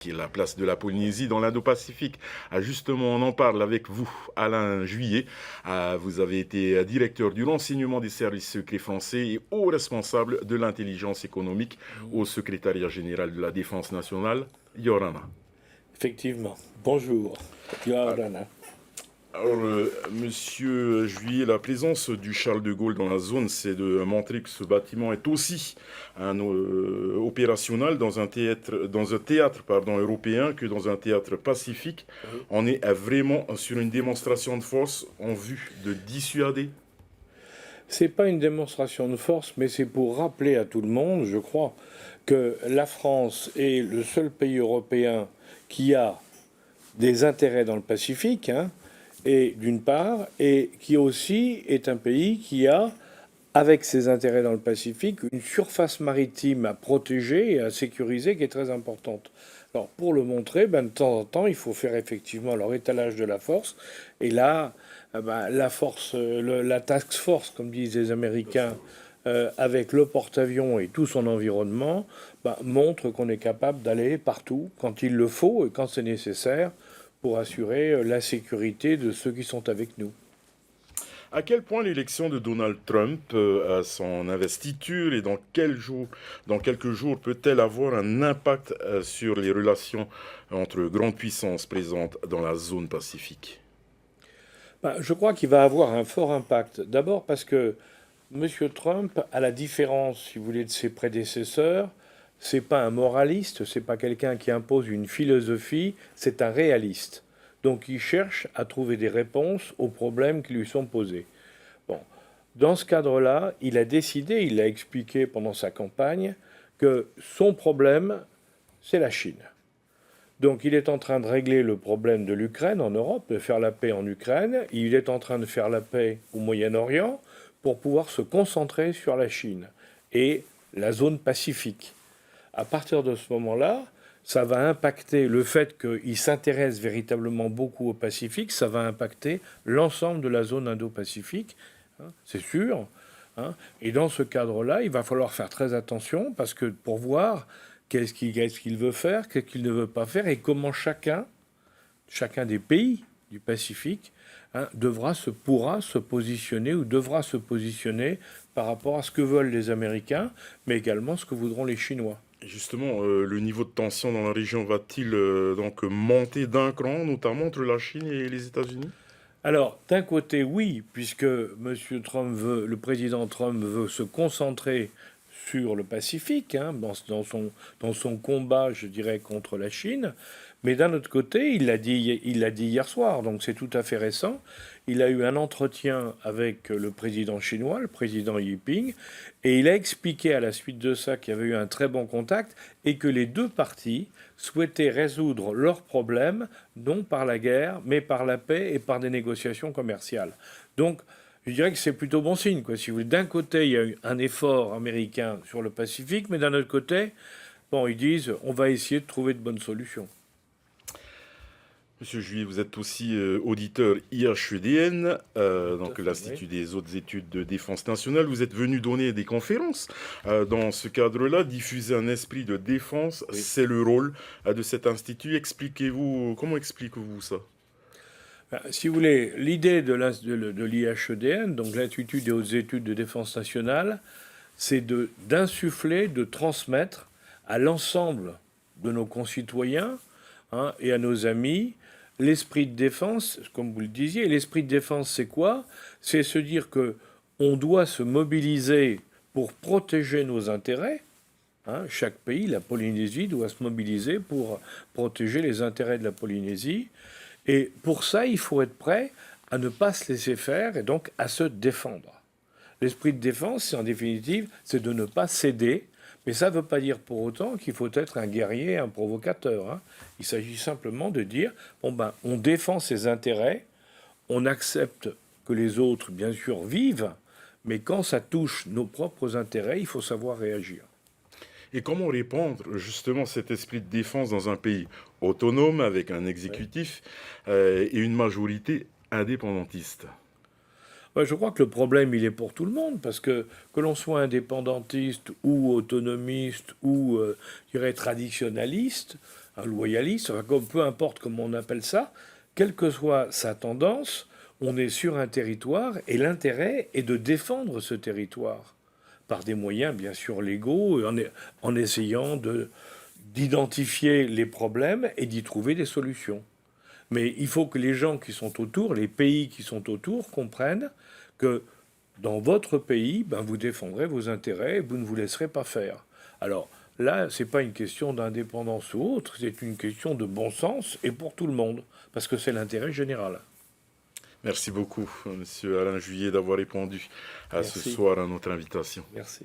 Qui est la place de la Polynésie dans l'Indo-Pacifique. Justement, on en parle avec vous, Alain Juillet. Vous avez été directeur du renseignement des services secrets français et haut responsable de l'intelligence économique au secrétariat général de la Défense nationale, Yorana. Effectivement. Bonjour. Yorana. Alors, monsieur Juillet, la présence du Charles de Gaulle dans la zone, c'est de montrer que ce bâtiment est aussi opérationnel dans un théâtre européen que dans un théâtre pacifique. Oui. On est vraiment sur une démonstration de force en vue de dissuader. C'est pas une démonstration de force, mais c'est pour rappeler à tout le monde, je crois, que la France est le seul pays européen qui a des intérêts dans le Pacifique, et d'une part, et qui aussi est un pays qui a, avec ses intérêts dans le Pacifique, une surface maritime à protéger et à sécuriser qui est très importante. Alors pour le montrer, de temps en temps, il faut faire effectivement leur étalage de la force. Et là, la force, la task force, comme disent les Américains, avec le porte-avions et tout son environnement, montre qu'on est capable d'aller partout quand il le faut et quand c'est nécessaire pour assurer la sécurité de ceux qui sont avec nous. À quel point l'élection de Donald Trump à son investiture et dans quelques jours peut-elle avoir un impact sur les relations entre grandes puissances présentes dans la zone pacifique? Je crois qu'il va avoir un fort impact. D'abord parce que M. Trump, à la différence, si vous voulez, de ses prédécesseurs, c'est pas un moraliste, c'est pas quelqu'un qui impose une philosophie, c'est un réaliste. Donc il cherche à trouver des réponses aux problèmes qui lui sont posés. Bon, dans ce cadre-là, il a décidé, il l'a expliqué pendant sa campagne, que son problème, c'est la Chine. Donc il est en train de régler le problème de l'Ukraine en Europe, de faire la paix en Ukraine, il est en train de faire la paix au Moyen-Orient pour pouvoir se concentrer sur la Chine et la zone Pacifique. À partir de ce moment-là, ça va impacter le fait qu'il s'intéresse véritablement beaucoup au Pacifique, ça va impacter l'ensemble de la zone Indo-Pacifique, c'est sûr. Et dans ce cadre-là, il va falloir faire très attention parce que pour voir qu'est-ce qu'il veut faire, qu'est-ce qu'il ne veut pas faire et comment chacun des pays du Pacifique pourra se positionner ou devra se positionner par rapport à ce que veulent les Américains, mais également ce que voudront les Chinois. Justement, le niveau de tension dans la région va-t-il donc monter d'un cran, notamment entre la Chine et les États-Unis? Alors, d'un côté, oui, puisque le président Trump veut se concentrer sur le Pacifique, dans son combat, je dirais, contre la Chine. Mais d'un autre côté, il l'a dit hier soir, donc c'est tout à fait récent. Il a eu un entretien avec le président chinois, le président Xi Jinping, et il a expliqué à la suite de ça qu'il y avait eu un très bon contact et que les deux parties souhaitaient résoudre leurs problèmes, non par la guerre, mais par la paix et par des négociations commerciales. Donc, je dirais que c'est plutôt bon signe, quoi. Si vous voulez, d'un côté, il y a eu un effort américain sur le Pacifique, mais d'un autre côté, bon, ils disent, on va essayer de trouver de bonnes solutions. Monsieur Juillet, vous êtes aussi auditeur IHEDN, donc Oui. l'Institut des hautes études de défense nationale. Vous êtes venu donner des conférences dans ce cadre-là, diffuser un esprit de défense, Oui. c'est le rôle de cet institut. Comment expliquez-vous ça? Si vous voulez, l'idée de l'IHEDN, donc l'Institut des hautes études de défense nationale, c'est d'insuffler, de transmettre à l'ensemble de nos concitoyens et à nos amis l'esprit de défense, comme vous le disiez. L'esprit de défense, c'est quoi? C'est se dire que on doit se mobiliser pour protéger nos intérêts. Chaque pays, la Polynésie, doit se mobiliser pour protéger les intérêts de la Polynésie. Et pour ça, il faut être prêt à ne pas se laisser faire et donc à se défendre. L'esprit de défense, c'est en définitive, c'est de ne pas céder. Mais ça ne veut pas dire pour autant qu'il faut être un guerrier, un provocateur. Il s'agit simplement de dire, on défend ses intérêts, on accepte que les autres, bien sûr, vivent, mais quand ça touche nos propres intérêts, il faut savoir réagir. Et comment répandre justement cet esprit de défense dans un pays autonome avec un Oui. exécutif et une majorité indépendantiste? Je crois que le problème, il est pour tout le monde, parce que l'on soit indépendantiste ou autonomiste ou, je dirais, traditionnaliste, un loyaliste, enfin, peu importe comment on appelle ça, quelle que soit sa tendance, on est sur un territoire et l'intérêt est de défendre ce territoire par des moyens bien sûr légaux, en essayant d'identifier les problèmes et d'y trouver des solutions. Mais il faut que les gens qui sont autour, les pays qui sont autour, comprennent que dans votre pays, ben, vous défendrez vos intérêts et vous ne vous laisserez pas faire. Alors là, ce n'est pas une question d'indépendance ou autre, c'est une question de bon sens et pour tout le monde, parce que c'est l'intérêt général. Merci beaucoup, Monsieur Alain Juillet, d'avoir répondu à ce Merci. soir à notre invitation. Merci.